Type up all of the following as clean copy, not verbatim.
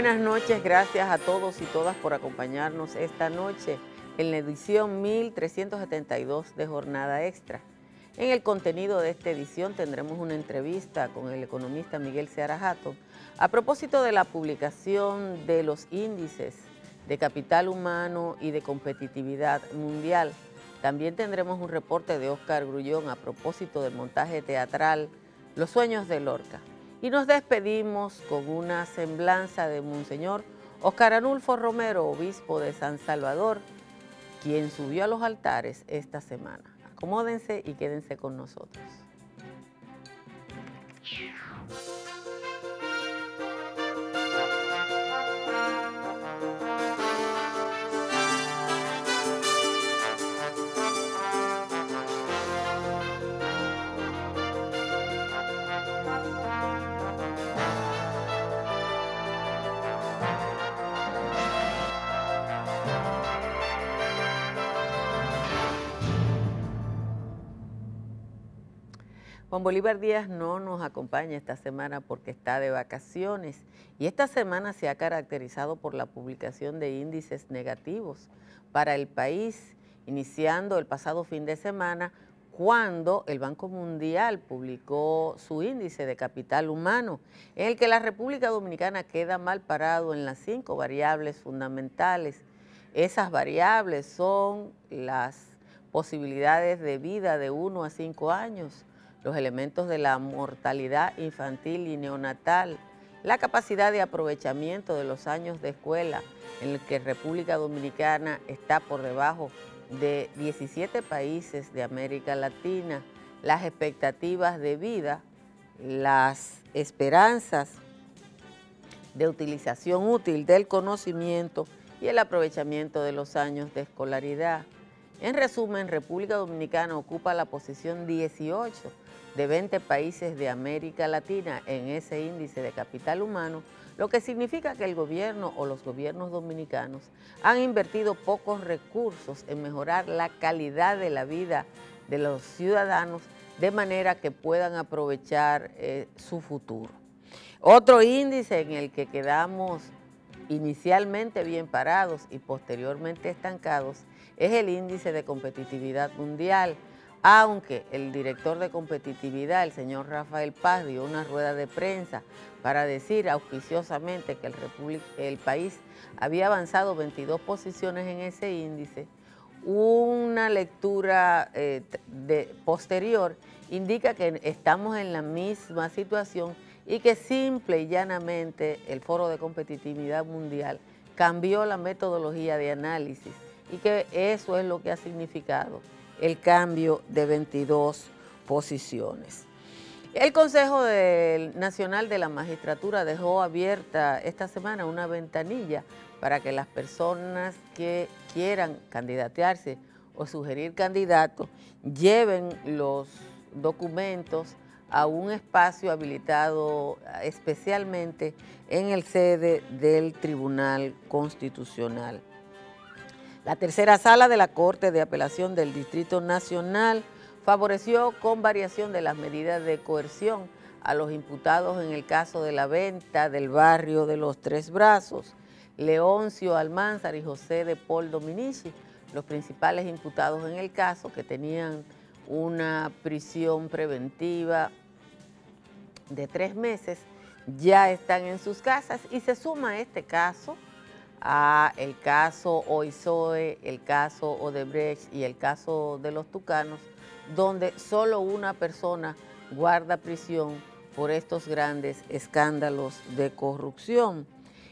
buenas noches, gracias a todos y todas por acompañarnos esta noche en la edición 1372 de Jornada Extra. En el contenido de esta edición tendremos una entrevista con el economista Miguel Seara Hatton a propósito de la publicación de los índices de capital humano y de competitividad mundial. También tendremos un reporte de Oscar Grullón a propósito del montaje teatral Los Sueños de Lorca. Y nos despedimos con una semblanza de Monseñor Oscar Arnulfo Romero, obispo de San Salvador, quien subió a los altares esta semana. Acomódense y quédense con nosotros. Juan Bolívar Díaz no nos acompaña esta semana porque está de vacaciones y esta semana se ha caracterizado por la publicación de índices negativos para el país, iniciando el pasado fin de semana cuando el Banco Mundial publicó su índice de capital humano, en el que la República Dominicana queda mal parado en las 5 variables fundamentales. Esas variables son las posibilidades de vida de 1 a 5 años, los elementos de la mortalidad infantil y neonatal, la capacidad de aprovechamiento de los años de escuela, en el que República Dominicana está por debajo de 17 países de América Latina, las expectativas de vida, las esperanzas de utilización útil del conocimiento y el aprovechamiento de los años de escolaridad. En resumen, República Dominicana ocupa la posición 18 de 20 países de América Latina en ese índice de capital humano, lo que significa que el gobierno o los gobiernos dominicanos han invertido pocos recursos en mejorar la calidad de la vida de los ciudadanos de manera que puedan aprovechar su futuro. Otro índice en el que quedamos inicialmente bien parados y posteriormente estancados es el índice de competitividad mundial, aunque el director de competitividad, el señor Rafael Paz, dio una rueda de prensa para decir auspiciosamente que el país había avanzado 22 posiciones en ese índice. Una lectura posterior indica que estamos en la misma situación y que simple y llanamente el Foro de Competitividad Mundial cambió la metodología de análisis y que eso es lo que ha significado el cambio de 22 posiciones. El Consejo Nacional de la Magistratura dejó abierta esta semana una ventanilla para que las personas que quieran candidatearse o sugerir candidatos lleven los documentos a un espacio habilitado especialmente en el sede del Tribunal Constitucional. La tercera sala de la Corte de Apelación del Distrito Nacional favoreció con variación de las medidas de coerción a los imputados en el caso de la venta del barrio de los Tres Brazos, Leoncio Almanzar y José de Paul Dominici, los principales imputados en el caso, que tenían una prisión preventiva de 3 meses, ya están en sus casas y se suma este caso a el caso Oizoe, el caso Odebrecht y el caso de los Tucanos, donde solo una persona guarda prisión por estos grandes escándalos de corrupción.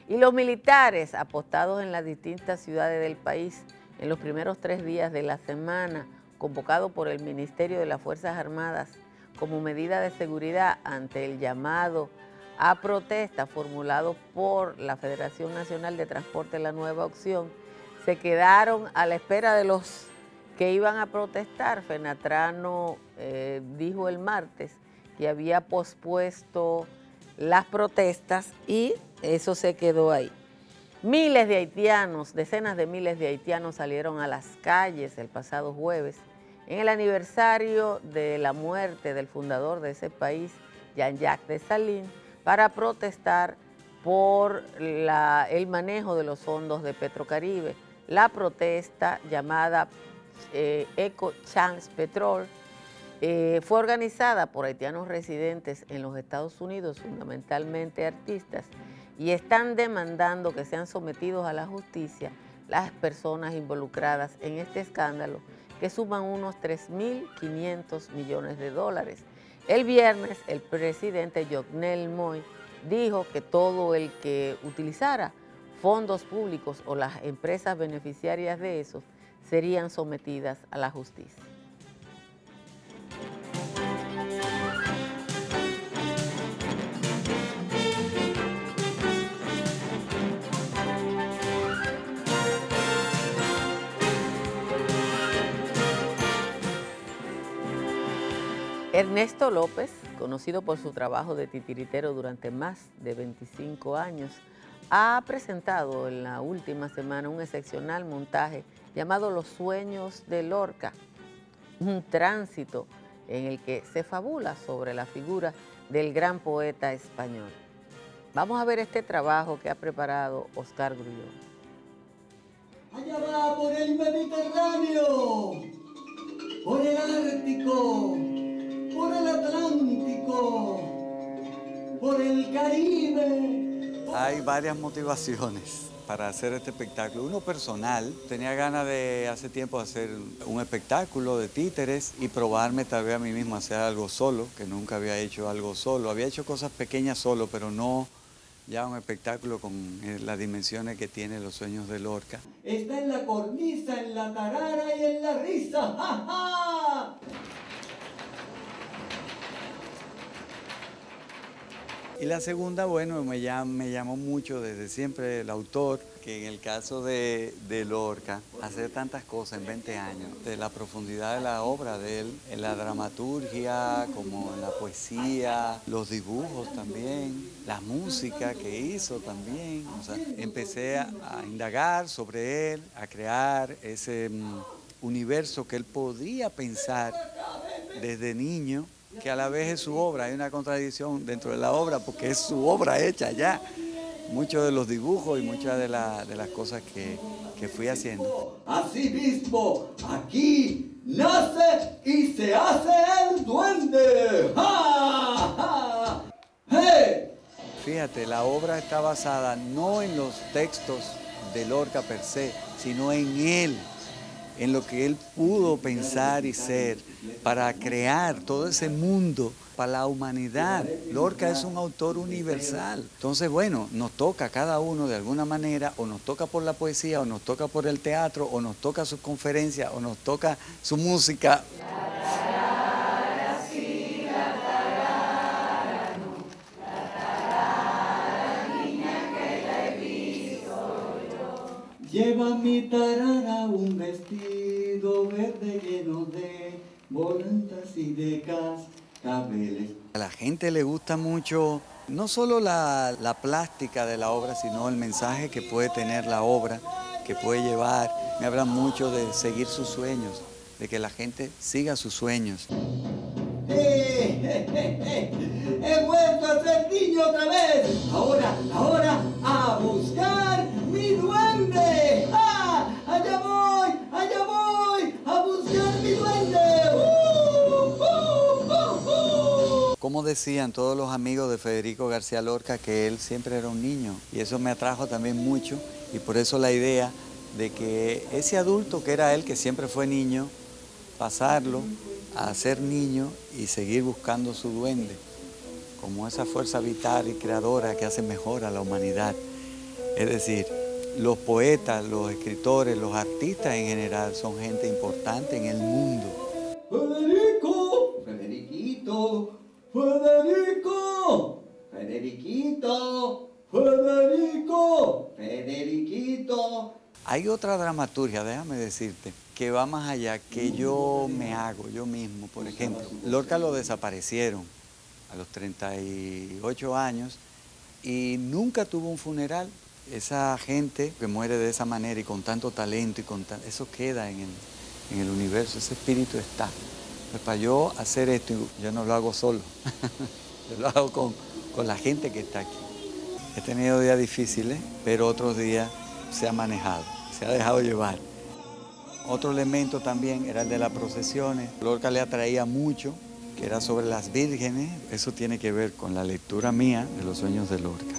Y los militares apostados en las distintas ciudades del país en los primeros 3 días de la semana, convocados por el Ministerio de las Fuerzas Armadas como medida de seguridad ante el llamado a protesta formulado por la Federación Nacional de Transporte La Nueva Opción, se quedaron a la espera de los que iban a protestar. Fenatrano dijo el martes que había pospuesto las protestas y eso se quedó ahí. Miles de haitianos, decenas de miles de haitianos salieron a las calles el pasado jueves en el aniversario de la muerte del fundador de ese país, Jean-Jacques Dessalines, para protestar por el manejo de los fondos de Petrocaribe. La protesta llamada Eco Chance Petrol fue organizada por haitianos residentes en los Estados Unidos, fundamentalmente artistas, y están demandando que sean sometidos a la justicia las personas involucradas en este escándalo, que suman unos 3.500 millones de dólares. El viernes, el presidente Jovenel Moïse dijo que todo el que utilizara fondos públicos o las empresas beneficiarias de esos serían sometidas a la justicia. Ernesto López, conocido por su trabajo de titiritero durante más de 25 años, ha presentado en la última semana un excepcional montaje llamado Los Sueños de Lorca, un tránsito en el que se fabula sobre la figura del gran poeta español. Vamos a ver este trabajo que ha preparado Oscar Grullón. Allá va por el Mediterráneo, por el Ártico, por el Atlántico, por el Caribe. Hay varias motivaciones para hacer este espectáculo. Uno personal, tenía ganas de hace tiempo hacer un espectáculo de títeres y probarme tal vez a mí mismo hacer algo solo, que nunca había hecho algo solo. Había hecho cosas pequeñas solo, pero no ya un espectáculo con las dimensiones que tiene Los Sueños de Lorca. Está en la cornisa, en la tarara y en la risa. ¡Ja, ja! Y la segunda, bueno, me llamó mucho desde siempre el autor, que en el caso de Lorca, hacer tantas cosas en 20 años, de la profundidad de la obra de él, en la dramaturgia, como en la poesía, los dibujos también, la música que hizo también. O sea, empecé a indagar sobre él, a crear ese universo que él podía pensar desde niño, que a la vez es su obra. Hay una contradicción dentro de la obra porque es su obra hecha ya. Muchos de los dibujos y muchas de las cosas que fui haciendo. Así mismo, aquí nace y se hace el duende. ¡Ja, ja! ¡Hey! Fíjate, la obra está basada no en los textos de Lorca per se, sino en él, en lo que él pudo pensar y ser para crear todo ese mundo para la humanidad. Lorca es un autor universal. Entonces, bueno, nos toca a cada uno de alguna manera, o nos toca por la poesía, o nos toca por el teatro, o nos toca sus conferencias, o nos toca su música. Lleva mi tarara un vestido verde lleno de volantas y de cascabeles. A la gente le gusta mucho no solo la plástica de la obra, sino el mensaje que puede tener la obra, que puede llevar. Me hablan mucho de seguir sus sueños, de que la gente siga sus sueños. He vuelto a ser niño otra vez. Ahora a buscar mi duende. ¡Ah! Allá voy a buscar mi duende. Como decían todos los amigos de Federico García Lorca, que él siempre era un niño, y eso me atrajo también mucho, y por eso la idea de que ese adulto que era él, que siempre fue niño, pasarlo a ser niño y seguir buscando su duende, como esa fuerza vital y creadora que hace mejor a la humanidad. Es decir, los poetas, los escritores, los artistas en general son gente importante en el mundo. Federiquito. Hay otra dramaturgia, déjame decirte, que va más allá, que yo me hago yo mismo. Por ejemplo, Lorca lo desaparecieron a los 38 años y nunca tuvo un funeral. Esa gente que muere de esa manera y con tanto talento, eso queda en el universo, ese espíritu está. Pues para yo hacer esto, yo no lo hago solo, yo lo hago con la gente que está aquí. He tenido días difíciles, pero otros días se ha manejado, se ha dejado llevar. Otro elemento también era el de las procesiones. Lorca le atraía mucho, que era sobre las vírgenes. Eso tiene que ver con la lectura mía de los sueños de Lorca.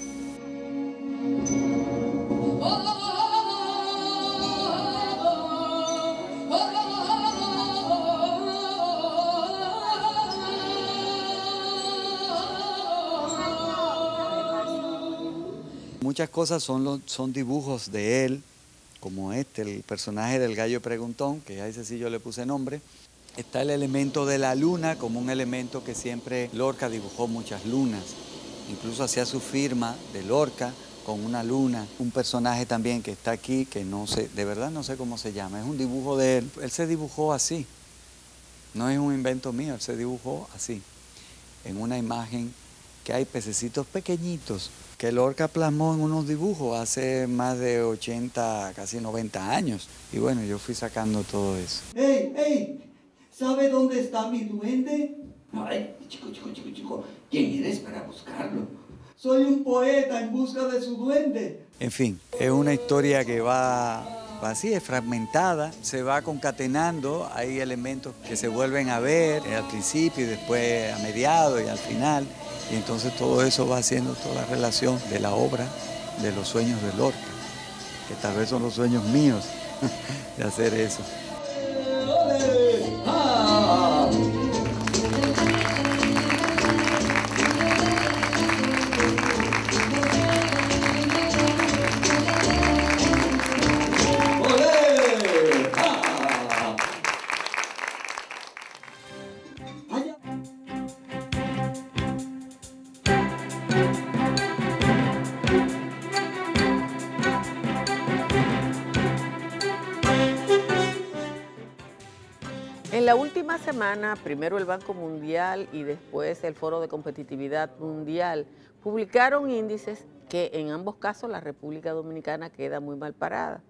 Muchas cosas son dibujos de él, como este, el personaje del gallo preguntón, que a ese sí yo le puse nombre. Está el elemento de la luna como un elemento que siempre Lorca dibujó muchas lunas. Incluso hacía su firma de Lorca con una luna. Un personaje también que está aquí, que no sé, de verdad no sé cómo se llama. Es un dibujo de él. Él se dibujó así. No es un invento mío, él se dibujó así. En una imagen que hay pececitos pequeñitos que Lorca plasmó en unos dibujos hace más de 80, casi 90 años. Y bueno, yo fui sacando todo eso. ¡Ey, ey! ¿Sabe dónde está mi duende? Ay, chico, ¿quién eres para buscarlo? Soy un poeta en busca de su duende. En fin, es una historia que va así, es fragmentada, se va concatenando, hay elementos que se vuelven a ver al principio y después a mediados y al final. Y entonces todo eso va haciendo toda la relación de la obra de los sueños de Lorca, que tal vez son los sueños míos de hacer eso. ¡Ole! ¡Ah! ¡Ole! ¡Ah! ¡Vaya! En la última semana, primero el Banco Mundial y después el Foro de Competitividad Mundial publicaron índices que en ambos casos la República Dominicana queda muy mal parada.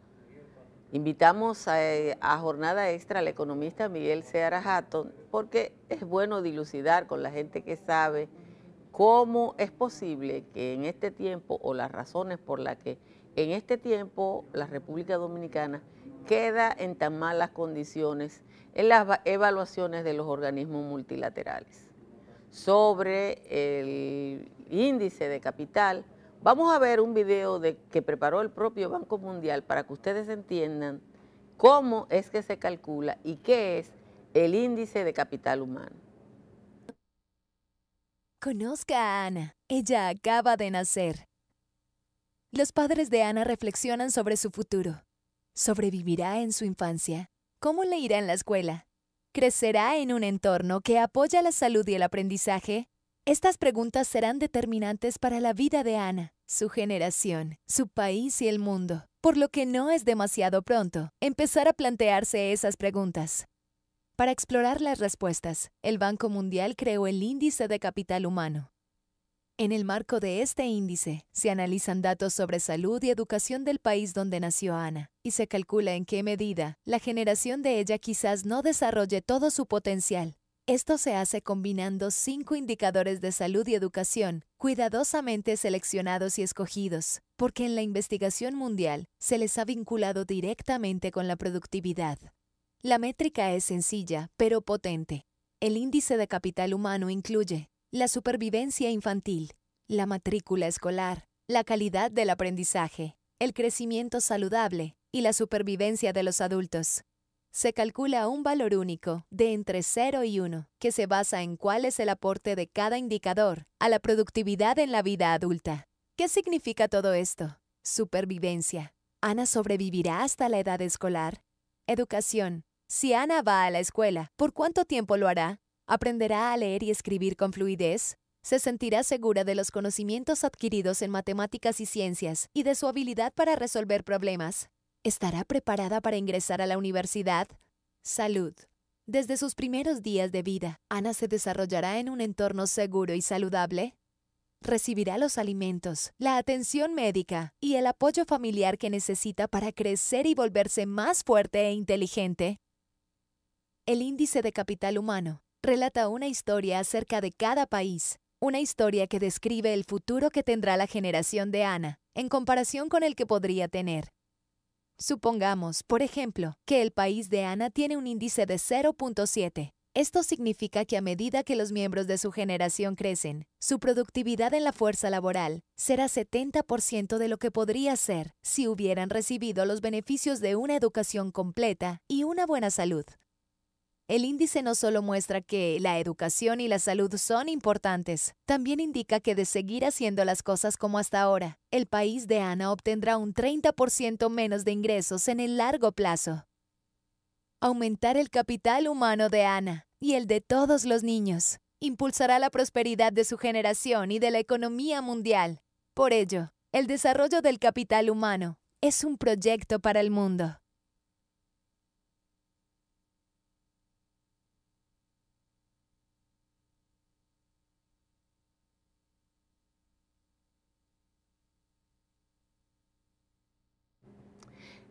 Invitamos a jornada extra al economista Miguel Seara Hatton porque es bueno dilucidar con la gente que sabe cómo es posible que en este tiempo o las razones por las que en este tiempo la República Dominicana queda en tan malas condiciones en las evaluaciones de los organismos multilaterales. Sobre el índice de capital, vamos a ver un video que preparó el propio Banco Mundial para que ustedes entiendan cómo es que se calcula y qué es el índice de capital humano. Conozca a Ana. Ella acaba de nacer. Los padres de Ana reflexionan sobre su futuro. ¿Sobrevivirá en su infancia? ¿Cómo le irá en la escuela? ¿Crecerá en un entorno que apoya la salud y el aprendizaje? Estas preguntas serán determinantes para la vida de Ana, su generación, su país y el mundo, por lo que no es demasiado pronto empezar a plantearse esas preguntas. Para explorar las respuestas, el Banco Mundial creó el Índice de Capital Humano. En el marco de este índice, se analizan datos sobre salud y educación del país donde nació Ana, y se calcula en qué medida la generación de ella quizás no desarrolle todo su potencial. Esto se hace combinando 5 indicadores de salud y educación, cuidadosamente seleccionados y escogidos, porque en la investigación mundial se les ha vinculado directamente con la productividad. La métrica es sencilla, pero potente. El índice de capital humano incluye la supervivencia infantil, la matrícula escolar, la calidad del aprendizaje, el crecimiento saludable y la supervivencia de los adultos. Se calcula un valor único de entre 0 y 1, que se basa en cuál es el aporte de cada indicador a la productividad en la vida adulta. ¿Qué significa todo esto? Supervivencia. ¿Ana sobrevivirá hasta la edad escolar? Educación. Si Ana va a la escuela, ¿por cuánto tiempo lo hará? ¿Aprenderá a leer y escribir con fluidez? ¿Se sentirá segura de los conocimientos adquiridos en matemáticas y ciencias y de su habilidad para resolver problemas? ¿Estará preparada para ingresar a la universidad? Salud. Desde sus primeros días de vida, ¿Ana se desarrollará en un entorno seguro y saludable? ¿Recibirá los alimentos, la atención médica y el apoyo familiar que necesita para crecer y volverse más fuerte e inteligente? El Índice de Capital Humano relata una historia acerca de cada país, Una historia que describe el futuro que tendrá la generación de Ana en comparación con el que podría tener. Supongamos, por ejemplo, que el país de Ana tiene un índice de 0.7. Esto significa que a medida que los miembros de su generación crecen, su productividad en la fuerza laboral será 70% de lo que podría ser si hubieran recibido los beneficios de una educación completa y una buena salud. El índice no solo muestra que la educación y la salud son importantes, también indica que de seguir haciendo las cosas como hasta ahora, el país de Ana obtendrá un 30% menos de ingresos en el largo plazo. Aumentar el capital humano de Ana y el de todos los niños impulsará la prosperidad de su generación y de la economía mundial. Por ello, el desarrollo del capital humano es un proyecto para el mundo.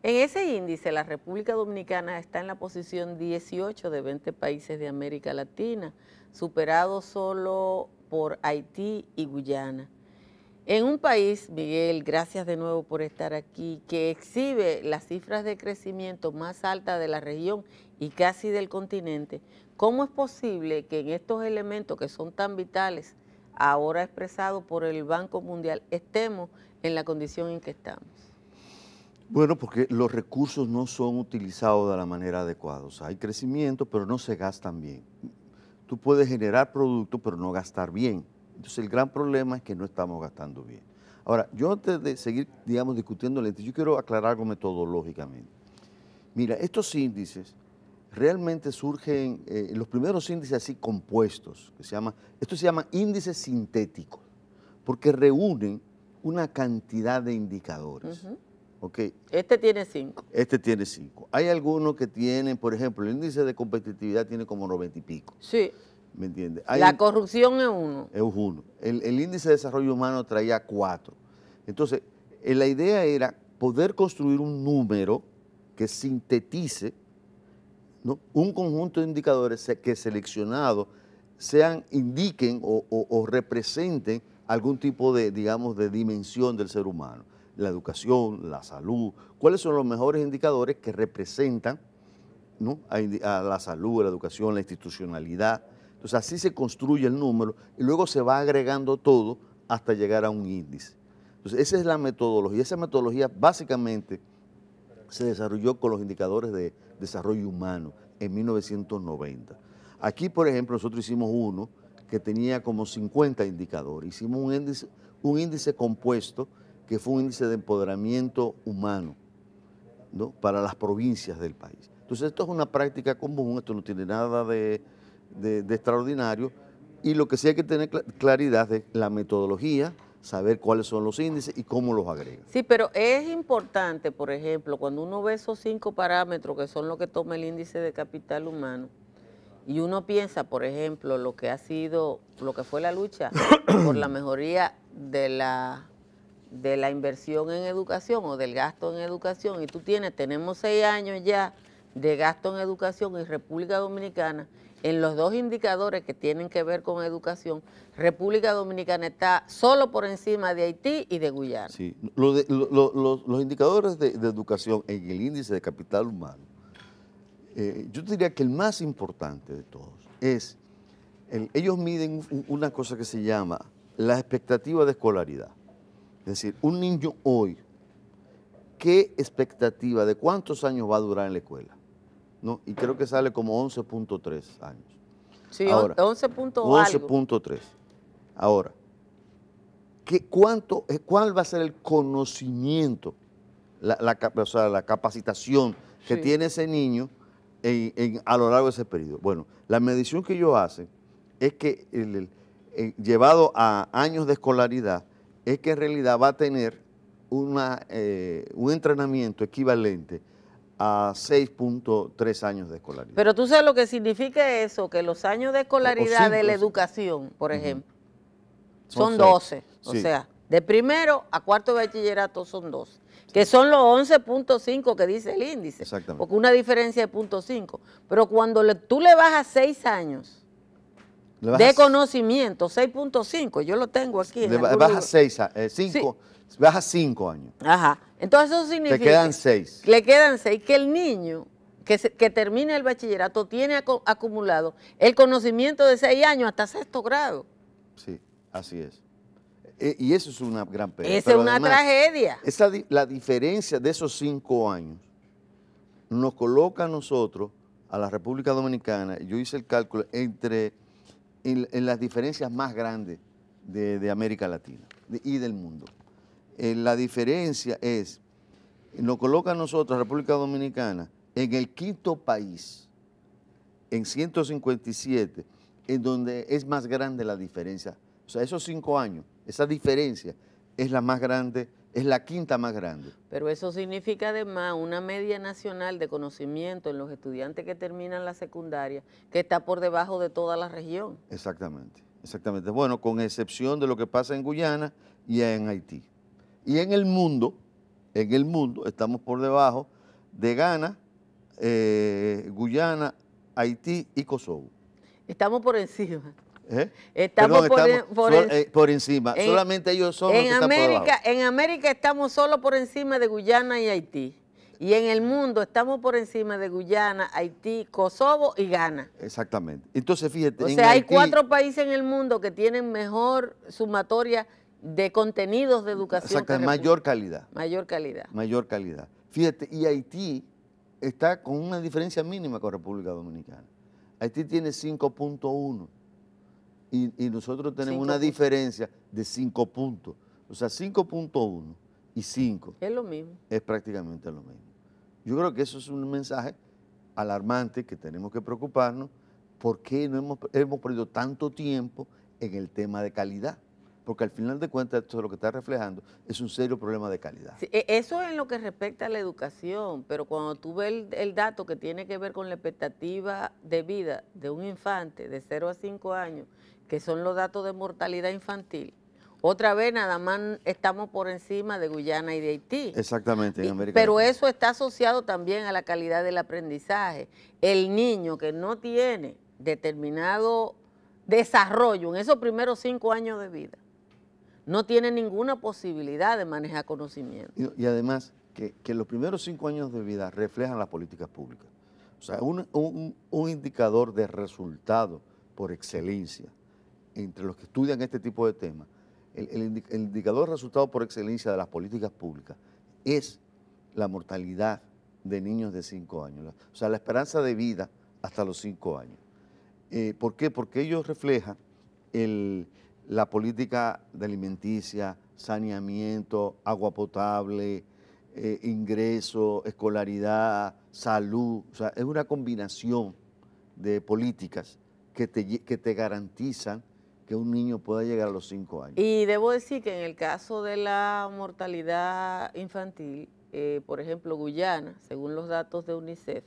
En ese índice, la República Dominicana está en la posición 18 de 20 países de América Latina, superado solo por Haití y Guyana. En un país, Miguel, gracias de nuevo por estar aquí, que exhibe las cifras de crecimiento más altas de la región y casi del continente, ¿cómo es posible que en estos elementos que son tan vitales, ahora expresados por el Banco Mundial, estemos en la condición en que estamos? Bueno, porque los recursos no son utilizados de la manera adecuada. O sea, hay crecimiento, pero no se gastan bien. Tú puedes generar productos, pero no gastar bien. Entonces, el gran problema es que no estamos gastando bien. Ahora, yo antes de seguir, digamos, discutiendo el índice, yo quiero aclarar algo metodológicamente. Mira, estos índices realmente surgen, los primeros índices así compuestos, esto se llama índices sintéticos, porque reúnen una cantidad de indicadores. Okay. Este tiene 5. Este tiene 5. Hay algunos que tienen, por ejemplo, el índice de competitividad tiene como 90 y pico. Sí. ¿Me entiendes? La corrupción es 1. Es 1. El índice de desarrollo humano traía 4. Entonces, la idea era poder construir un número que sintetice, ¿no?, un conjunto de indicadores que seleccionados indiquen o representen algún tipo de, digamos, de dimensión del ser humano. La educación, la salud, cuáles son los mejores indicadores que representan, ¿no?, a la salud, a la educación, la institucionalidad. Entonces así se construye el número y luego se va agregando todo hasta llegar a un índice. Entonces esa es la metodología. Esa metodología básicamente se desarrolló con los indicadores de desarrollo humano en 1990. Aquí, por ejemplo, nosotros hicimos uno que tenía como 50 indicadores. Hicimos un índice compuesto que fue un índice de empoderamiento humano, ¿no?, para las provincias del país. Entonces esto es una práctica común, esto no tiene nada de extraordinario, y lo que sí hay que tener claridad de la metodología, saber cuáles son los índices y cómo los agrega. Sí, pero es importante, por ejemplo, cuando uno ve esos 5 parámetros que son los que toma el índice de capital humano, y uno piensa, por ejemplo, lo que fue la lucha por la mejoría de la inversión en educación o del gasto en educación, y tenemos 6 años ya de gasto en educación en República Dominicana, en los 2 indicadores que tienen que ver con educación, República Dominicana está solo por encima de Haití y de Guyana. Sí, los indicadores de educación en el índice de capital humano, yo diría que el más importante de todos es, ellos miden una cosa que se llama la expectativa de escolaridad. Es decir, un niño hoy, ¿qué expectativa de cuántos años va a durar en la escuela? ¿No? Y creo que sale como 11.3 años. Sí, 11.3. Ahora, ¿cuál va a ser el conocimiento, o sea, la capacitación que tiene ese niño a lo largo de ese periodo? Bueno, la medición que ellos hacen es que, llevado a años de escolaridad, es que en realidad va a tener un entrenamiento equivalente a 6.3 años de escolaridad. Pero tú sabes lo que significa eso, que los años de escolaridad de la educación, por ejemplo, son 12. O sea, de primero a cuarto de bachillerato son 12, que son los 11.5 que dice el índice. Exactamente. Porque una diferencia de 0.5. Pero cuando tú le bajas 6 años, de conocimiento, 6.5, yo lo tengo aquí. Le baja 5, baja 5 años. Ajá, entonces eso significa... Te quedan 6. Le quedan 6, que el niño que termine el bachillerato tiene acumulado el conocimiento de 6 años hasta 6º grado. Sí, así es. Y eso es una gran pena. Esa es una tragedia. La diferencia de esos 5 años nos coloca a nosotros, a la República Dominicana, yo hice el cálculo, en las diferencias más grandes de América Latina y del mundo. La diferencia nos coloca a nosotros, a República Dominicana, en el 5º país, en 157, en donde es más grande la diferencia. O sea, esos 5 años, esa diferencia es la más grande, es la 5ª más grande. Pero eso significa además una media nacional de conocimiento en los estudiantes que terminan la secundaria, que está por debajo de toda la región. Exactamente, exactamente. Bueno, con excepción de lo que pasa en Guyana y en Haití. Y en el mundo estamos por debajo de Ghana, Guyana, Haití y Kosovo. Estamos por encima. Estamos por encima. Solamente ellos son los que están por debajo. En América estamos solo por encima de Guyana y Haití. Y en el mundo estamos por encima de Guyana, Haití, Kosovo y Ghana. Exactamente. Entonces, fíjate. O sea, hay 4 países en el mundo que tienen mejor sumatoria de contenidos de educación. Exactamente, mayor calidad. Mayor calidad. Mayor calidad. Fíjate, y Haití está con una diferencia mínima con República Dominicana. Haití tiene 5.1 y nosotros tenemos una diferencia de 5 puntos. O sea, 5.1 y 5. Es lo mismo. Es prácticamente lo mismo. Yo creo que eso es un mensaje alarmante que tenemos que preocuparnos porque no hemos perdido tanto tiempo en el tema de calidad. Porque al final de cuentas esto es lo que está reflejando, es un serio problema de calidad. Sí, eso es en lo que respecta a la educación, pero cuando tú ves el dato que tiene que ver con la expectativa de vida de un infante de 0 a 5 años, que son los datos de mortalidad infantil, otra vez nada más estamos por encima de Guyana y de Haití. Exactamente, en América Pero Latina. eso está asociado también a la calidad del aprendizaje. El niño que no tiene determinado desarrollo en esos primeros 5 años de vida, no tiene ninguna posibilidad de manejar conocimiento. Y además, que los primeros 5 años de vida reflejan las políticas públicas. O sea, un indicador de resultado por excelencia entre los que estudian este tipo de temas, el indicador de resultado por excelencia de las políticas públicas es la mortalidad de niños de 5 años. O sea, la esperanza de vida hasta los 5 años. ¿Por qué? Porque ellos reflejan la política de alimenticia, saneamiento, agua potable, ingreso, escolaridad, salud. O sea, es una combinación de políticas que te garantizan que un niño pueda llegar a los 5 años. Y debo decir que en el caso de la mortalidad infantil, por ejemplo, Guyana, según los datos de UNICEF,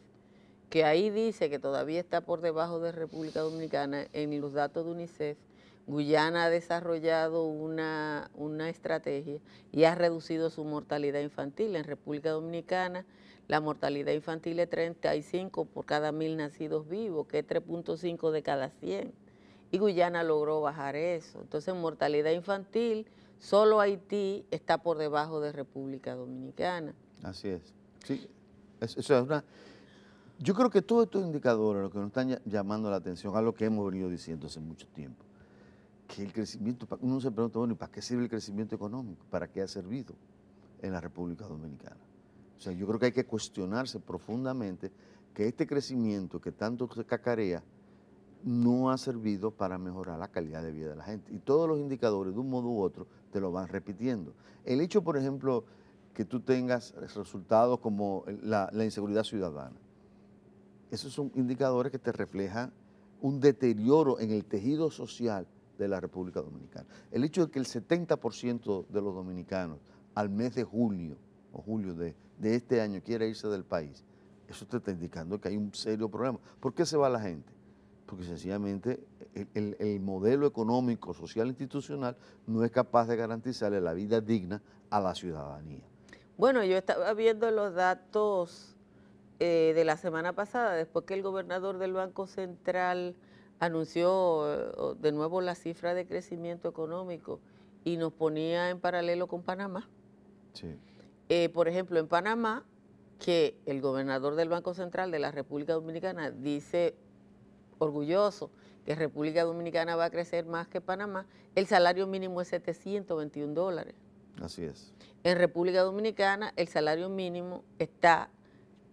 que ahí dice que todavía está por debajo de República Dominicana, en los datos de UNICEF, Guyana ha desarrollado una estrategia y ha reducido su mortalidad infantil. En República Dominicana la mortalidad infantil es 35 por cada 1000 nacidos vivos, que es 3.5 de cada 100. Y Guyana logró bajar eso. Entonces, en mortalidad infantil, solo Haití está por debajo de República Dominicana. Así es. Sí, yo creo que todos estos indicadores, lo que nos están llamando la atención, a lo que hemos venido diciendo hace mucho tiempo, que el crecimiento, uno se pregunta, bueno, ¿y para qué sirve el crecimiento económico? ¿Para qué ha servido en la República Dominicana? O sea, yo creo que hay que cuestionarse profundamente que este crecimiento que tanto se cacarea no ha servido para mejorar la calidad de vida de la gente. Y todos los indicadores, de un modo u otro, te lo van repitiendo. El hecho, por ejemplo, que tú tengas resultados como la inseguridad ciudadana, esos son indicadores que te reflejan un deterioro en el tejido social de la República Dominicana. El hecho de que el 70% de los dominicanos al mes de julio o julio de este año quiera irse del país, eso te está indicando que hay un serio problema. ¿Por qué se va la gente? Porque sencillamente el modelo económico, social e institucional no es capaz de garantizarle la vida digna a la ciudadanía. Bueno, yo estaba viendo los datos de la semana pasada, después que el gobernador del Banco Central anunció de nuevo la cifra de crecimiento económico y nos ponía en paralelo con Panamá. Sí. Por ejemplo, en Panamá, que el gobernador del Banco Central de la República Dominicana dice orgulloso que República Dominicana va a crecer más que Panamá, el salario mínimo es 721 dólares. Así es. En República Dominicana el salario mínimo está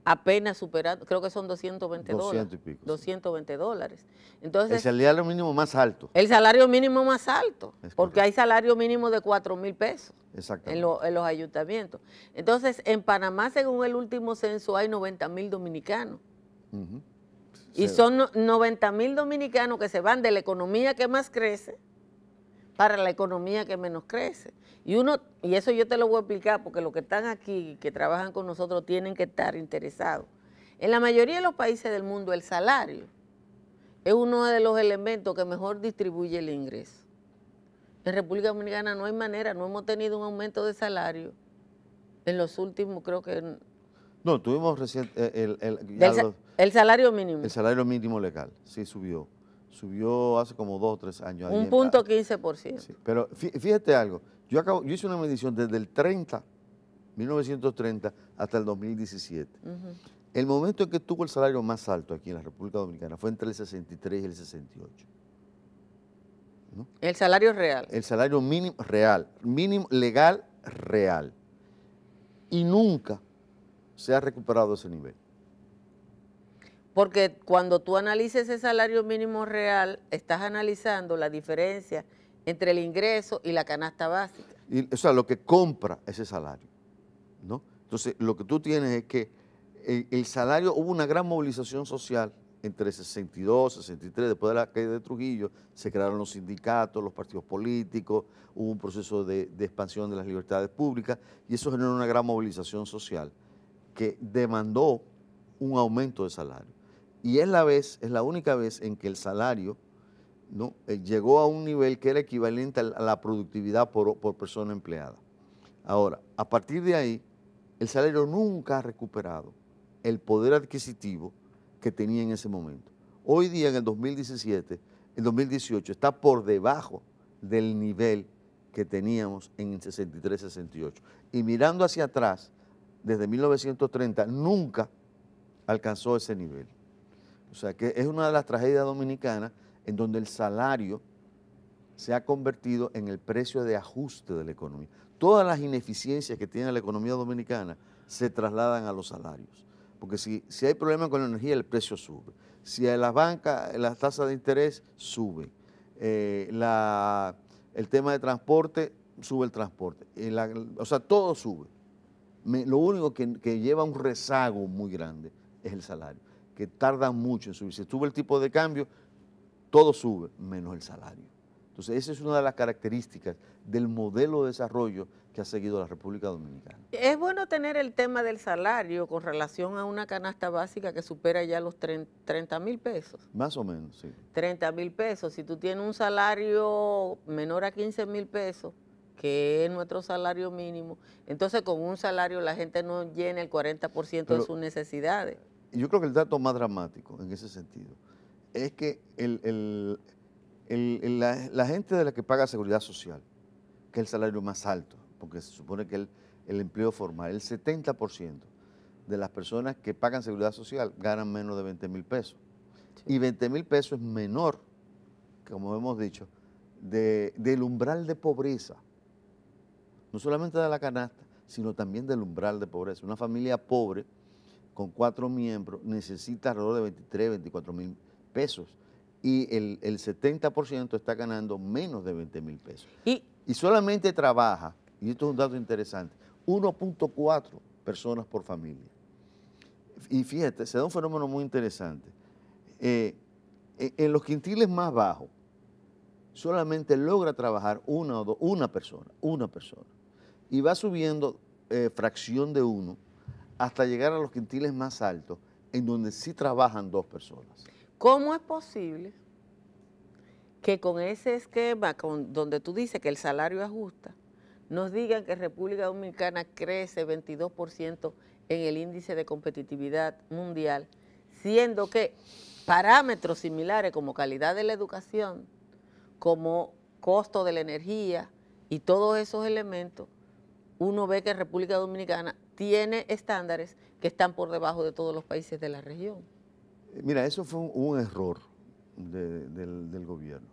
apenas superando, creo que son 220 dólares. 200 y pico, sí. 220 dólares. Entonces, El salario mínimo más alto. el salario mínimo más alto, Es porque correcto. hay salario mínimo de 4,000 pesos Exactamente. en los ayuntamientos. Entonces, en Panamá, según el último censo, hay 90,000 dominicanos. Ujú. Y Sí. son 90,000 dominicanos que se van de la economía que más crece para la economía que menos crece. Y eso yo te lo voy a explicar porque los que están aquí, que trabajan con nosotros, tienen que estar interesados. En la mayoría de los países del mundo, el salario es uno de los elementos que mejor distribuye el ingreso. En República Dominicana no hay manera, no hemos tenido un aumento de salario en los últimos, creo que... No, tuvimos recién el salario mínimo. el salario mínimo legal, sí subió. Subió hace como 2 o 3 años. Un punto 15%. Sí, pero fíjate algo, yo hice una medición desde el 1930 hasta el 2017. Ujú. El momento en que tuvo el salario más alto aquí en la República Dominicana fue entre el 63 y el 68. ¿No? El salario real. El salario mínimo real, mínimo legal real. Y nunca se ha recuperado ese nivel. Porque cuando tú analices ese salario mínimo real, estás analizando la diferencia entre el ingreso y la canasta básica. O sea, lo que compra ese salario, ¿no? Entonces, lo que tú tienes es que el salario, hubo una gran movilización social entre 62, 63, después de la caída de Trujillo, se crearon los sindicatos, los partidos políticos, hubo un proceso de expansión de las libertades públicas y eso generó una gran movilización social que demandó un aumento de salario. Y es la única vez en que el salario, ¿no?, llegó a un nivel que era equivalente a la productividad por persona empleada. Ahora, a partir de ahí, el salario nunca ha recuperado el poder adquisitivo que tenía en ese momento. Hoy día, en el 2018, está por debajo del nivel que teníamos en el 63-68. Y mirando hacia atrás, desde 1930, nunca alcanzó ese nivel. O sea que es una de las tragedias dominicanas en donde el salario se ha convertido en el precio de ajuste de la economía. Todas las ineficiencias que tiene la economía dominicana se trasladan a los salarios. Porque si hay problemas con la energía, el precio sube. Si en las bancas, las tasas de interés suben. El tema de transporte, sube el transporte. O sea, todo sube. Lo único que lleva un rezago muy grande es el salario, que tarda mucho en subir. Si sube el tipo de cambio, todo sube, menos el salario. Entonces, esa es una de las características del modelo de desarrollo que ha seguido la República Dominicana. Es bueno tener el tema del salario con relación a una canasta básica que supera ya los 30,000 pesos. Más o menos, sí. 30,000 pesos. Si tú tienes un salario menor a 15,000 pesos, que es nuestro salario mínimo, entonces con un salario la gente no llena el 40% de sus necesidades. Yo creo que el dato más dramático en ese sentido es que la gente de la que paga seguridad social, que es el salario más alto, porque se supone que el empleo formal, el 70% de las personas que pagan seguridad social ganan menos de 20,000 pesos. Sí. Y 20,000 pesos es menor, como hemos dicho, del umbral de pobreza. No solamente de la canasta, sino también del umbral de pobreza. Una familia pobre con 4 miembros necesita alrededor de 23, 24,000 pesos. Y el 70% está ganando menos de 20,000 pesos. Y solamente trabaja, y esto es un dato interesante, 1.4 personas por familia. Y fíjate, se da un fenómeno muy interesante. En los quintiles más bajos, solamente logra trabajar una persona. Y va subiendo fracción de 1 hasta llegar a los quintiles más altos, en donde sí trabajan 2 personas. ¿Cómo es posible que con ese esquema donde tú dices que el salario ajusta, nos digan que República Dominicana crece 22% en el índice de competitividad mundial, siendo que parámetros similares como calidad de la educación, como costo de la energía y todos esos elementos, uno ve que República Dominicana tiene estándares que están por debajo de todos los países de la región. Mira, eso fue un error del gobierno.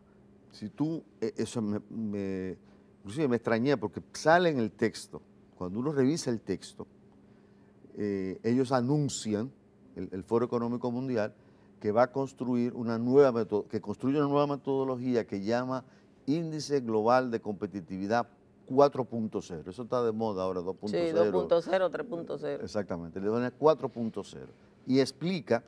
Si tú, eso inclusive me extrañé porque sale en el texto, cuando uno revisa el texto, ellos anuncian, el Foro Económico Mundial, que va a construir una nueva metodología que llama Índice Global de Competitividad 4.0. Eso está de moda ahora, 2.0. Sí, 2.0, 3.0. Exactamente, le dan el 4.0. Y explica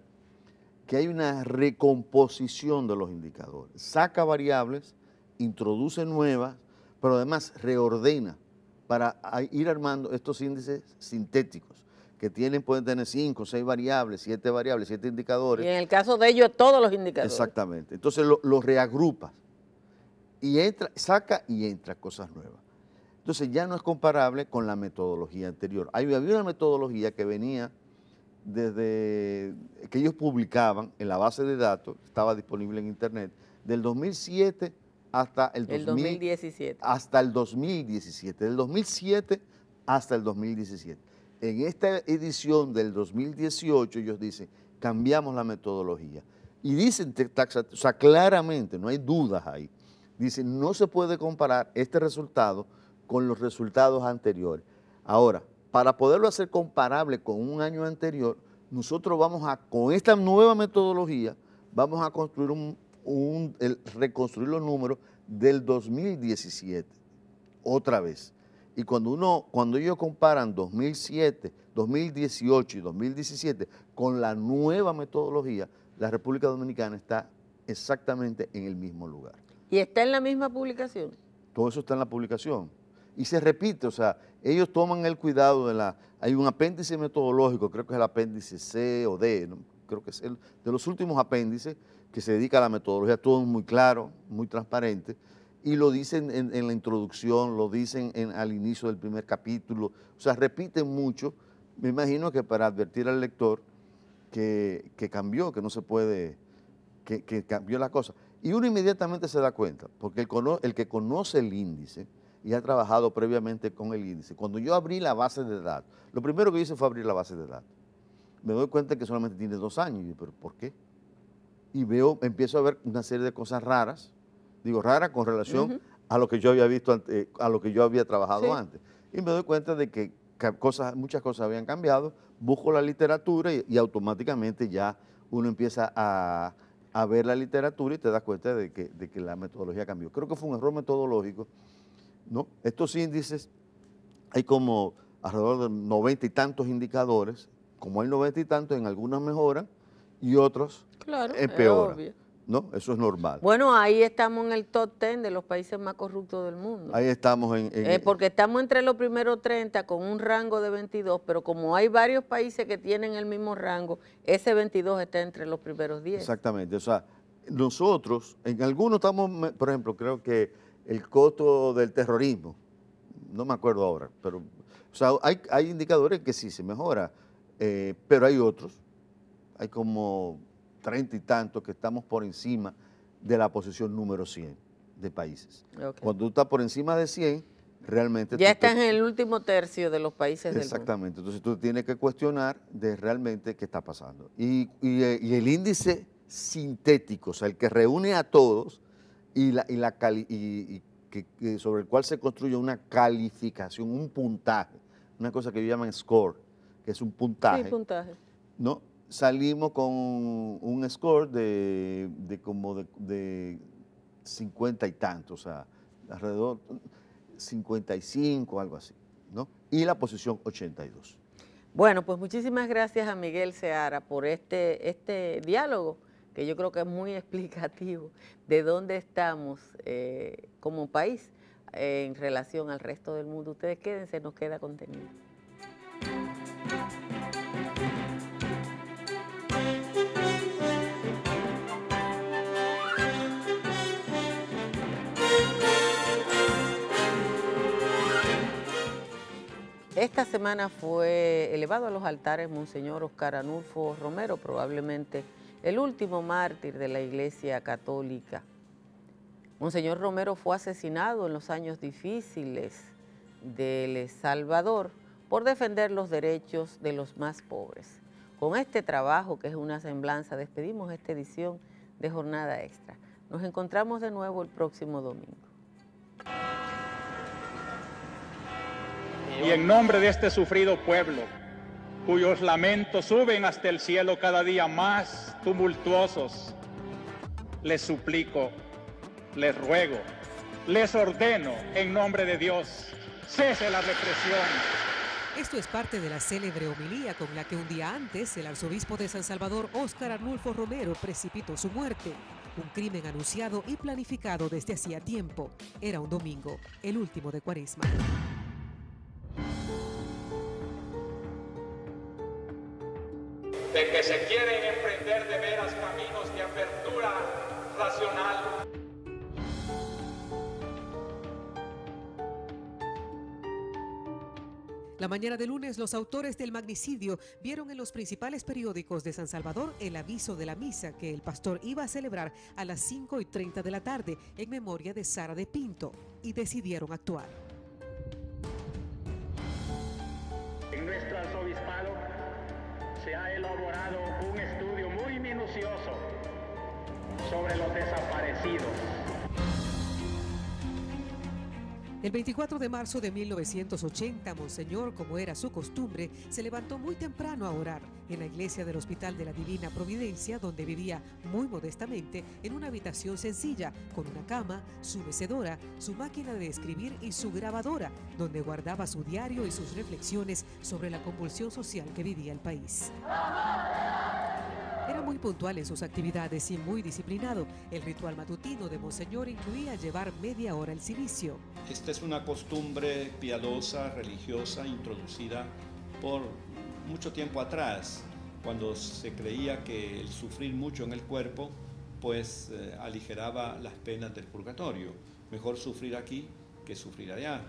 que hay una recomposición de los indicadores. Saca variables, introduce nuevas, pero además reordena para ir armando estos índices sintéticos que pueden tener 5, 6 variables, 7 variables, 7 indicadores. Y en el caso de ellos, todos los indicadores. Exactamente. Entonces lo reagrupa y saca y entra cosas nuevas. Entonces ya no es comparable con la metodología anterior. Había una metodología que venía desde que ellos publicaban en la base de datos, estaba disponible en internet, del 2007 hasta el 2017. Hasta el 2017, del 2007 hasta el 2017. En esta edición del 2018 ellos dicen, cambiamos la metodología. Y dicen, o sea, claramente, no hay dudas ahí, dicen, no se puede comparar este resultado con los resultados anteriores. Ahora, para poderlo hacer comparable con un año anterior, nosotros con esta nueva metodología, vamos a construir reconstruir los números del 2017, otra vez. Y cuando ellos comparan 2007, 2018 y 2017 con la nueva metodología, la República Dominicana está exactamente en el mismo lugar. ¿Y está en la misma publicación? Todo eso está en la publicación. Y se repite, o sea, ellos toman el cuidado hay un apéndice metodológico, creo que es el apéndice C o D, ¿no? Creo que es de los últimos apéndices que se dedica a la metodología, todo muy claro, muy transparente, y lo dicen en la introducción, lo dicen al inicio del primer capítulo, o sea, repiten mucho, me imagino que para advertir al lector que cambió, que no se puede, que cambió la cosa. Y uno inmediatamente se da cuenta, porque el que conoce el índice y ha trabajado previamente con el índice, cuando yo abrí la base de datos, lo primero que hice fue abrir la base de datos. Me doy cuenta que solamente tiene 2 años, y digo, ¿pero por qué? Y empiezo a ver una serie de cosas raras, raras con relación a lo que yo había visto, a lo que yo había trabajado antes. Y me doy cuenta de que muchas cosas habían cambiado, busco la literatura y automáticamente ya uno empieza a ver la literatura y te das cuenta de que la metodología cambió. Creo que fue un error metodológico, ¿no? Estos índices, hay como alrededor de 90 y tantos indicadores, como hay 90 y tantos, en algunos mejoran y otros empeoran. ¿No? Eso es normal. Bueno, ahí estamos en el top 10 de los países más corruptos del mundo. Ahí estamos porque estamos entre los primeros 30 con un rango de 22, pero como hay varios países que tienen el mismo rango, ese 22 está entre los primeros 10. Exactamente, o sea, nosotros, en algunos estamos, por ejemplo, creo que el costo del terrorismo, no me acuerdo ahora, pero, o sea, hay indicadores que sí se mejora, pero hay otros, hay como 30 y tantos que estamos por encima de la posición número 100 de países. Okay. Cuando tú estás por encima de 100, realmente... Ya estás en el último tercio de los países del mundo. Exactamente, entonces tú tienes que cuestionar de realmente qué está pasando. Y el índice sintético, o sea, el que reúne a todos sobre el cual se construye una calificación, un puntaje, una cosa que ellos llaman score, que es un puntaje. Sí, puntaje. ¿No? Salimos con un score de 50 y tantos, o sea, alrededor 55, algo así, ¿no? Y la posición 82. Bueno, pues muchísimas gracias a Miguel Seara por este diálogo, que yo creo que es muy explicativo de dónde estamos como país en relación al resto del mundo. Ustedes quédense, nos queda contenido. Esta semana fue elevado a los altares Monseñor Oscar Anulfo Romero, probablemente el último mártir de la Iglesia Católica. Monseñor Romero fue asesinado en los años difíciles de El Salvador por defender los derechos de los más pobres. Con este trabajo, que es una semblanza, despedimos esta edición de Jornada Extra. Nos encontramos de nuevo el próximo domingo. Y en nombre de este sufrido pueblo, cuyos lamentos suben hasta el cielo cada día más tumultuosos, les suplico, les ruego, les ordeno en nombre de Dios, cese la represión. Esto es parte de la célebre homilía con la que un día antes el arzobispo de San Salvador, Óscar Arnulfo Romero, precipitó su muerte. Un crimen anunciado y planificado desde hacía tiempo. Era un domingo, el último de Cuaresma. De que se quieren emprender de veras caminos de apertura racional. La mañana de lunes, los autores del magnicidio vieron en los principales periódicos de San Salvador el aviso de la misa que el pastor iba a celebrar a las 5:30 de la tarde en memoria de Sara de Pinto, y decidieron actuar. En nuestro arzobispado se ha elaborado un estudio muy minucioso sobre los desaparecidos. El 24 de marzo de 1980, Monseñor, como era su costumbre, se levantó muy temprano a orar en la iglesia del Hospital de la Divina Providencia, donde vivía muy modestamente en una habitación sencilla, con una cama, su mecedora, su máquina de escribir y su grabadora, donde guardaba su diario y sus reflexiones sobre la convulsión social que vivía el país. Era muy puntual en sus actividades y muy disciplinado. El ritual matutino de Monseñor incluía llevar media hora el cilicio. Esta es una costumbre piadosa, religiosa, introducida por mucho tiempo atrás, cuando se creía que el sufrir mucho en el cuerpo, pues aligeraba las penas del purgatorio. Mejor sufrir aquí que sufrir allá.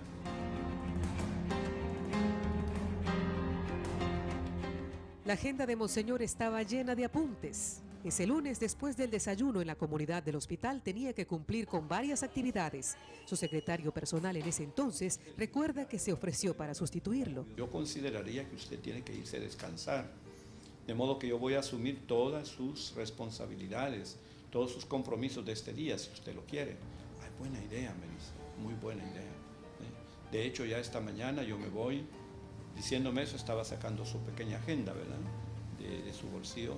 La agenda de Monseñor estaba llena de apuntes. Ese lunes, después del desayuno en la comunidad del hospital, tenía que cumplir con varias actividades. Su secretario personal en ese entonces recuerda que se ofreció para sustituirlo. Yo consideraría que usted tiene que irse a descansar, de modo que yo voy a asumir todas sus responsabilidades, todos sus compromisos de este día, si usted lo quiere. Ay, buena idea, me dice, muy buena idea. De hecho, ya esta mañana yo me voy. Diciéndome eso, estaba sacando su pequeña agenda, ¿verdad?, de su bolsillo.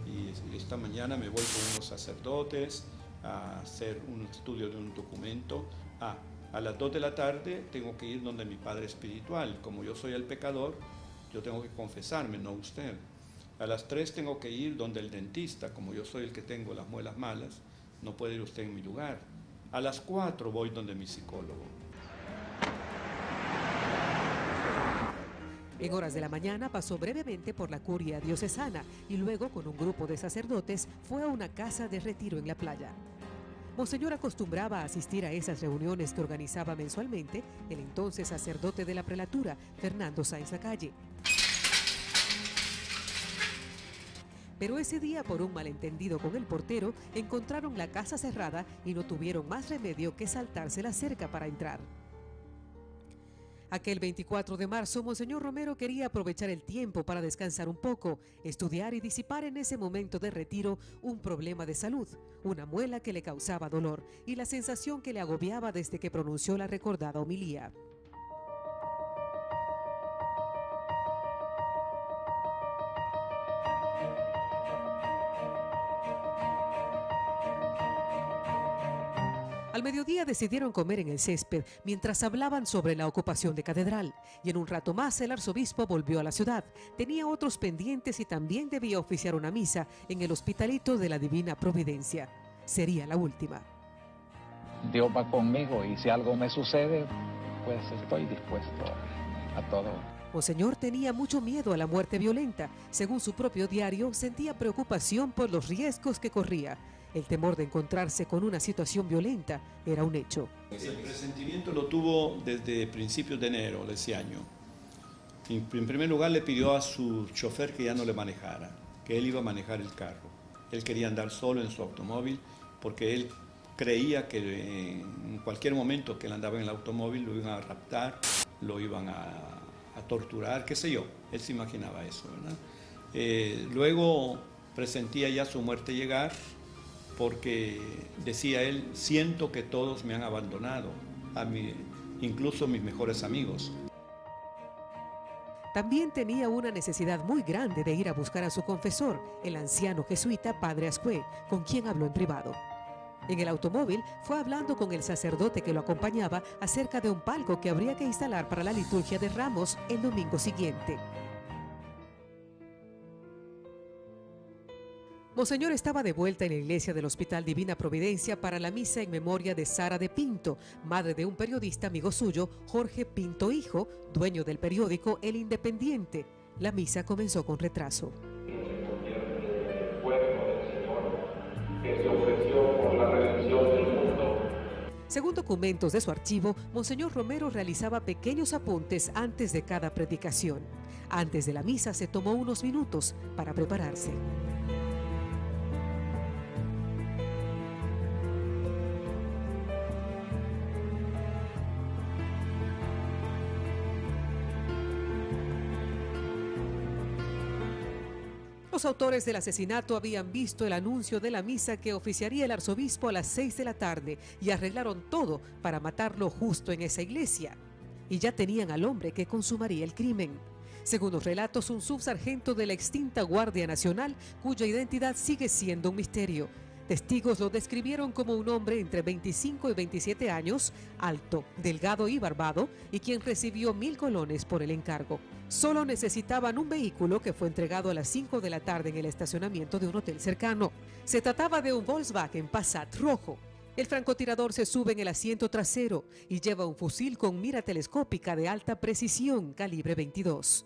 Y esta mañana me voy con unos sacerdotes a hacer un estudio de un documento. A las 2 de la tarde tengo que ir donde mi padre espiritual. Como yo soy el pecador, yo tengo que confesarme, no usted. A las 3 tengo que ir donde el dentista. Como yo soy el que tengo las muelas malas, no puede ir usted en mi lugar. A las 4 voy donde mi psicólogo. En horas de la mañana pasó brevemente por la curia diocesana y luego, con un grupo de sacerdotes, fue a una casa de retiro en la playa. Monseñor acostumbraba a asistir a esas reuniones que organizaba mensualmente el entonces sacerdote de la prelatura, Fernando Sáenz Lacalle. Pero ese día, por un malentendido con el portero, encontraron la casa cerrada y no tuvieron más remedio que saltarse la cerca para entrar. Aquel 24 de marzo, Monseñor Romero quería aprovechar el tiempo para descansar un poco, estudiar y disipar en ese momento de retiro un problema de salud, una muela que le causaba dolor y la sensación que le agobiaba desde que pronunció la recordada homilía. Al mediodía decidieron comer en el césped mientras hablaban sobre la ocupación de Catedral, y en un rato más el arzobispo volvió a la ciudad. Tenía otros pendientes y también debía oficiar una misa en el Hospitalito de la Divina Providencia. Sería la última. Dios va conmigo y si algo me sucede, pues estoy dispuesto a todo. Monseñor tenía mucho miedo a la muerte violenta. Según su propio diario, sentía preocupación por los riesgos que corría. El temor de encontrarse con una situación violenta era un hecho. El presentimiento lo tuvo desde principios de enero de ese año. En primer lugar le pidió a su chofer que ya no le manejara, que él iba a manejar el carro. Él quería andar solo en su automóvil porque él creía que en cualquier momento que él andaba en el automóvil lo iban a raptar, lo iban a torturar, qué sé yo. Él se imaginaba eso, ¿verdad? Luego presentía ya su muerte llegar porque decía él, siento que todos me han abandonado, incluso mis mejores amigos. También tenía una necesidad muy grande de ir a buscar a su confesor, el anciano jesuita Padre Ascue, con quien habló en privado. En el automóvil fue hablando con el sacerdote que lo acompañaba acerca de un palco que habría que instalar para la liturgia de Ramos el domingo siguiente. Monseñor estaba de vuelta en la iglesia del Hospital Divina Providencia para la misa en memoria de Sara de Pinto, madre de un periodista amigo suyo, Jorge Pinto Hijo, dueño del periódico El Independiente. La misa comenzó con retraso. Según documentos de su archivo, Monseñor Romero realizaba pequeños apuntes antes de cada predicación. Antes de la misa se tomó unos minutos para prepararse. Los autores del asesinato habían visto el anuncio de la misa que oficiaría el arzobispo a las 6 de la tarde y arreglaron todo para matarlo justo en esa iglesia. Y ya tenían al hombre que consumaría el crimen. Según los relatos, un subsargento de la extinta Guardia Nacional, cuya identidad sigue siendo un misterio. Testigos lo describieron como un hombre entre 25 y 27 años, alto, delgado y barbado, y quien recibió 1.000 colones por el encargo. Solo necesitaban un vehículo que fue entregado a las 5 de la tarde en el estacionamiento de un hotel cercano. Se trataba de un Volkswagen Passat rojo. El francotirador se sube en el asiento trasero y lleva un fusil con mira telescópica de alta precisión, calibre 22.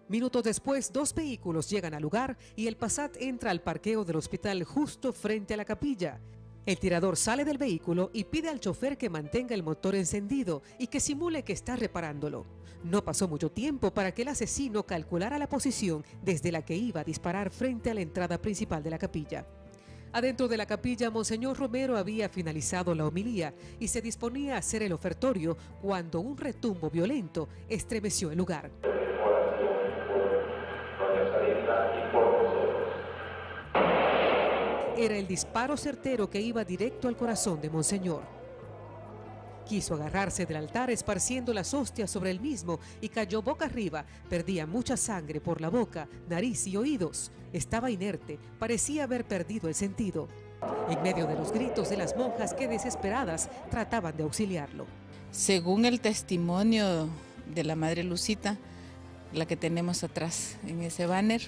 Minutos después, 2 vehículos llegan al lugar y el Passat entra al parqueo del hospital justo frente a la capilla. El tirador sale del vehículo y pide al chofer que mantenga el motor encendido y que simule que está reparándolo. No pasó mucho tiempo para que el asesino calculara la posición desde la que iba a disparar frente a la entrada principal de la capilla. Adentro de la capilla, Monseñor Romero había finalizado la homilía y se disponía a hacer el ofertorio cuando un retumbo violento estremeció el lugar. Era el disparo certero que iba directo al corazón de Monseñor. Quiso agarrarse del altar esparciendo las hostias sobre el mismo y cayó boca arriba. Perdía mucha sangre por la boca, nariz y oídos. Estaba inerte, parecía haber perdido el sentido. En medio de los gritos de las monjas que desesperadas trataban de auxiliarlo. Según el testimonio de la Madre Lucita, la que tenemos atrás en ese banner,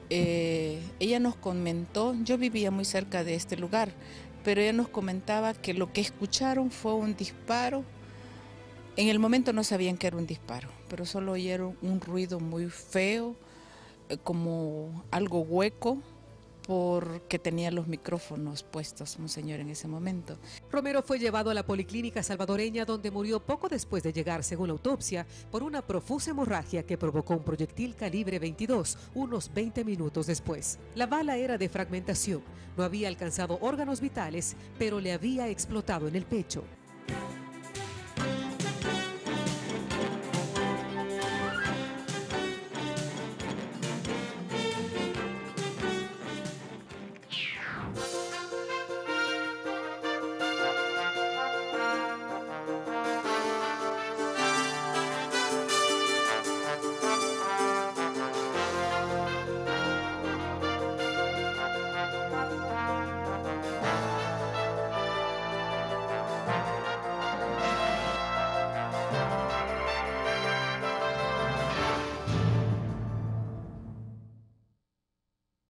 ella nos comentó, yo vivía muy cerca de este lugar, pero ella nos comentaba que lo que escucharon fue un disparo. En el momento no sabían que era un disparo, pero solo oyeron un ruido muy feo, como algo hueco, porque tenía los micrófonos puestos, Monseñor, en ese momento. Romero fue llevado a la policlínica salvadoreña, donde murió poco después de llegar, según la autopsia, por una profusa hemorragia que provocó un proyectil calibre 22, unos 20 minutos después. La bala era de fragmentación, no había alcanzado órganos vitales, pero le había explotado en el pecho.